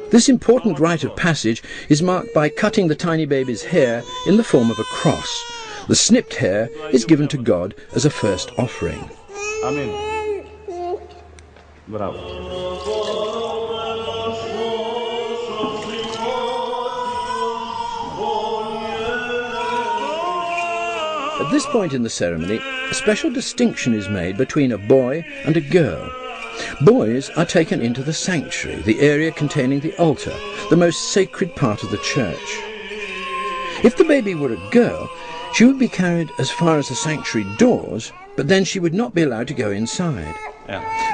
This important rite of passage is marked by cutting the tiny baby's hair in the form of a cross. The snipped hair is given to God as a first offering. Amen. Bravo. At this point in the ceremony, a special distinction is made between a boy and a girl. Boys are taken into the sanctuary, the area containing the altar, the most sacred part of the church. If the baby were a girl, she would be carried as far as the sanctuary doors, but then she would not be allowed to go inside.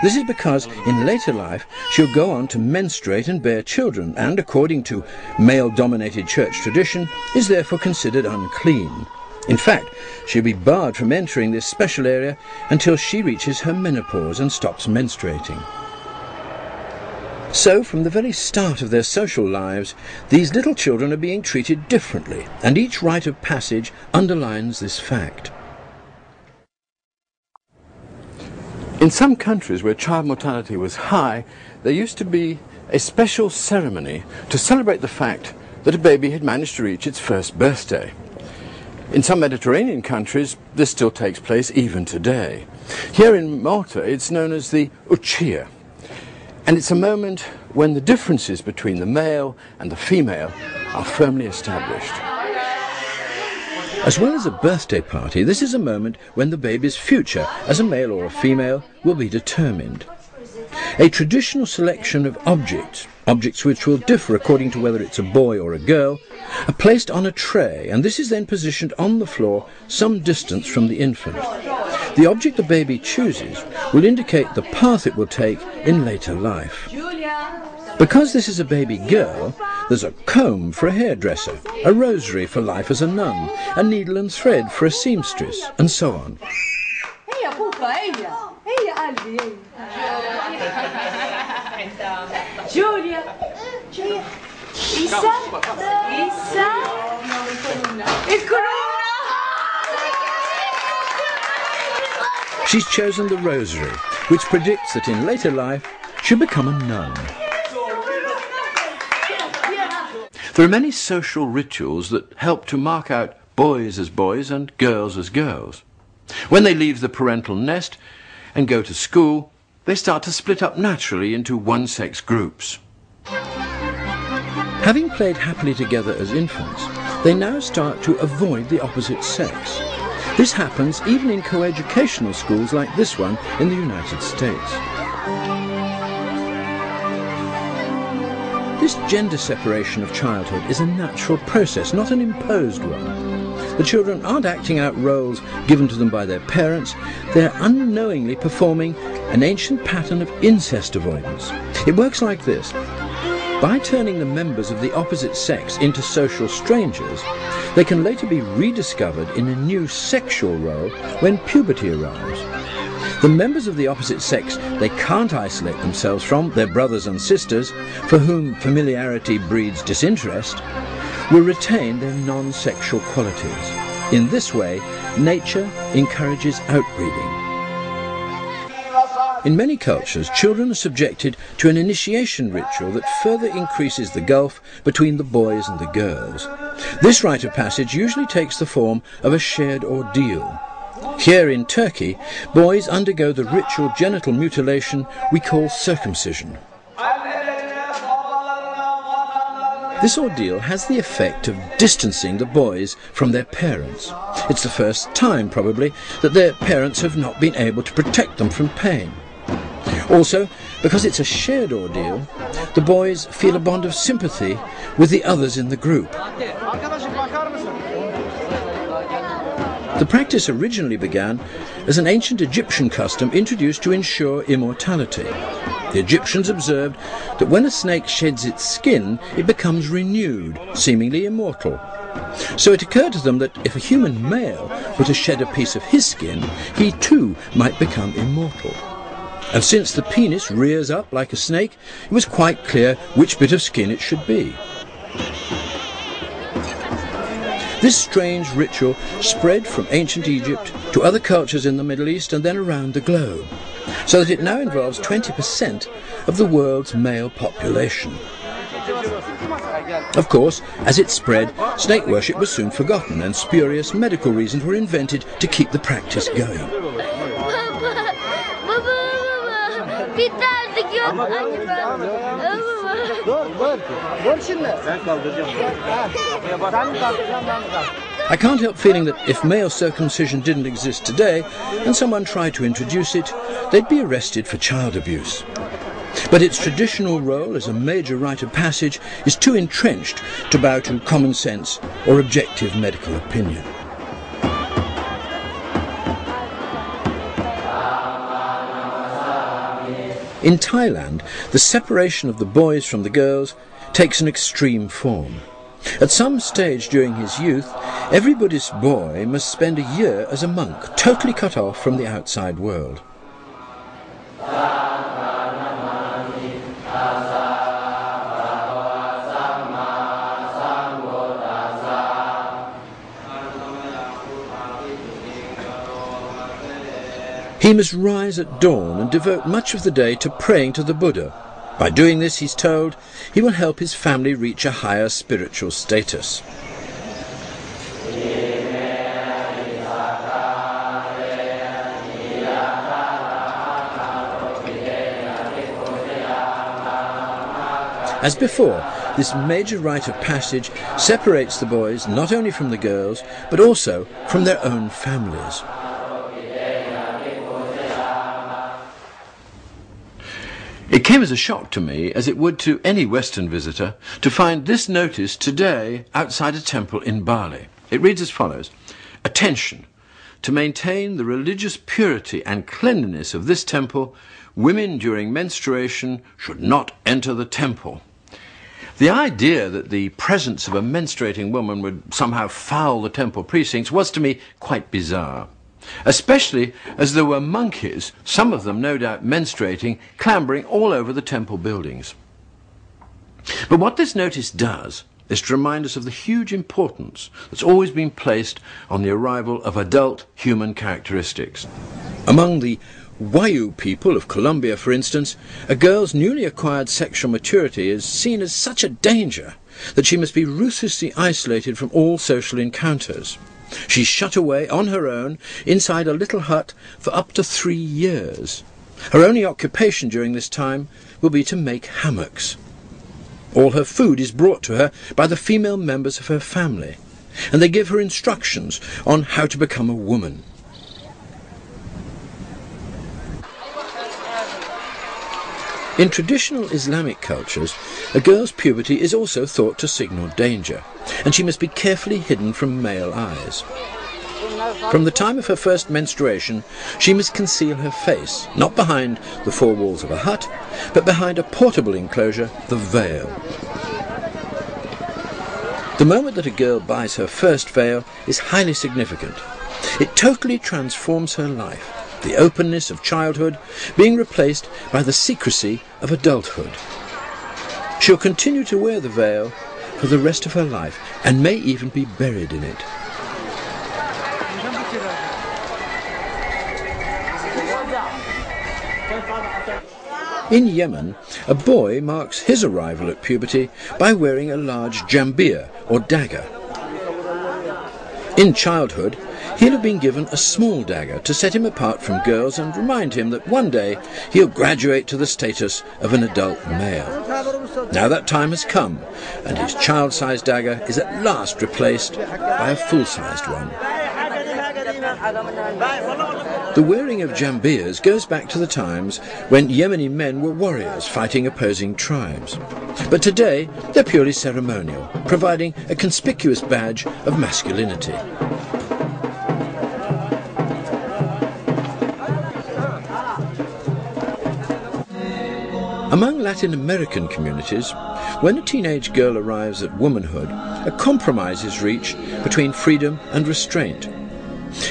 This is because in later life she'll go on to menstruate and bear children and, according to male-dominated church tradition, is therefore considered unclean. In fact, she'll be barred from entering this special area until she reaches her menopause and stops menstruating. So, from the very start of their social lives, these little children are being treated differently, and each rite of passage underlines this fact. In some countries where child mortality was high, there used to be a special ceremony to celebrate the fact that a baby had managed to reach its first birthday. In some Mediterranean countries, this still takes place even today. Here in Malta, it's known as the Uccia, and it's a moment when the differences between the male and the female are firmly established. As well as a birthday party, this is a moment when the baby's future as a male or a female will be determined. A traditional selection of objects which will differ according to whether it's a boy or a girl, are placed on a tray, and this is then positioned on the floor some distance from the infant. The object the baby chooses will indicate the path it will take in later life. Because this is a baby girl, there's a comb for a hairdresser, a rosary for life as a nun, a needle and thread for a seamstress, and so on. Giulia, Isa, She's chosen the rosary, which predicts that in later life she'll become a nun. There are many social rituals that help to mark out boys as boys and girls as girls. When they leave the parental nest and go to school, they start to split up naturally into one-sex groups. Having played happily together as infants, they now start to avoid the opposite sex. This happens even in coeducational schools like this one in the United States. This gender separation of childhood is a natural process, not an imposed one. The children aren't acting out roles given to them by their parents, they're unknowingly performing an ancient pattern of incest avoidance. It works like this. By turning the members of the opposite sex into social strangers, they can later be rediscovered in a new sexual role when puberty arrives. The members of the opposite sex they can't isolate themselves from, their brothers and sisters, for whom familiarity breeds disinterest, will retain their non-sexual qualities. In this way, nature encourages outbreeding. In many cultures, children are subjected to an initiation ritual that further increases the gulf between the boys and the girls. This rite of passage usually takes the form of a shared ordeal. Here in Turkey, boys undergo the ritual genital mutilation we call circumcision. This ordeal has the effect of distancing the boys from their parents. It's the first time, probably, that their parents have not been able to protect them from pain. Also, because it's a shared ordeal, the boys feel a bond of sympathy with the others in the group. The practice originally began as an ancient Egyptian custom introduced to ensure immortality. The Egyptians observed that when a snake sheds its skin, it becomes renewed, seemingly immortal. So it occurred to them that if a human male were to shed a piece of his skin, he too might become immortal. And since the penis rears up like a snake, it was quite clear which bit of skin it should be. This strange ritual spread from ancient Egypt to other cultures in the Middle East and then around the globe, so that it now involves 20% of the world's male population. Of course, as it spread, snake worship was soon forgotten and spurious medical reasons were invented to keep the practice going. I can't help feeling that if male circumcision didn't exist today and someone tried to introduce it, they'd be arrested for child abuse. But its traditional role as a major rite of passage is too entrenched to bow to common sense or objective medical opinion. In Thailand, the separation of the boys from the girls takes an extreme form. At some stage during his youth, every Buddhist boy must spend a year as a monk, totally cut off from the outside world. He must rise at dawn and devote much of the day to praying to the Buddha. By doing this, he's told, he will help his family reach a higher spiritual status. As before, this major rite of passage separates the boys not only from the girls, but also from their own families. It came as a shock to me, as it would to any Western visitor, to find this notice today outside a temple in Bali. It reads as follows: "Attention! To maintain the religious purity and cleanliness of this temple, women during menstruation should not enter the temple." The idea that the presence of a menstruating woman would somehow foul the temple precincts was to me quite bizarre, especially as there were monkeys, some of them no doubt menstruating, clambering all over the temple buildings. But what this notice does is to remind us of the huge importance that's always been placed on the arrival of adult human characteristics. Among the Wayu people of Colombia, for instance, a girl's newly acquired sexual maturity is seen as such a danger that she must be ruthlessly isolated from all social encounters. She's shut away on her own inside a little hut for up to 3 years. Her only occupation during this time will be to make hammocks. All her food is brought to her by the female members of her family, and they give her instructions on how to become a woman. In traditional Islamic cultures, a girl's puberty is also thought to signal danger, and she must be carefully hidden from male eyes. From the time of her first menstruation, she must conceal her face, not behind the 4 walls of a hut, but behind a portable enclosure, the veil. The moment that a girl buys her first veil is highly significant. It totally transforms her life, the openness of childhood being replaced by the secrecy of adulthood. She'll continue to wear the veil for the rest of her life and may even be buried in it. In Yemen, a boy marks his arrival at puberty by wearing a large jambia or dagger. In childhood, he'll have been given a small dagger to set him apart from girls and remind him that one day he'll graduate to the status of an adult male. Now that time has come, and his child-sized dagger is at last replaced by a full-sized one. The wearing of jambias goes back to the times when Yemeni men were warriors fighting opposing tribes. But today they're purely ceremonial, providing a conspicuous badge of masculinity. Among Latin American communities, when a teenage girl arrives at womanhood, a compromise is reached between freedom and restraint.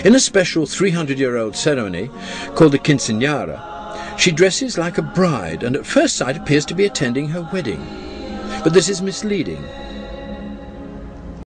In a special 300-year-old ceremony called the quinceañera, she dresses like a bride and at first sight appears to be attending her wedding. But this is misleading.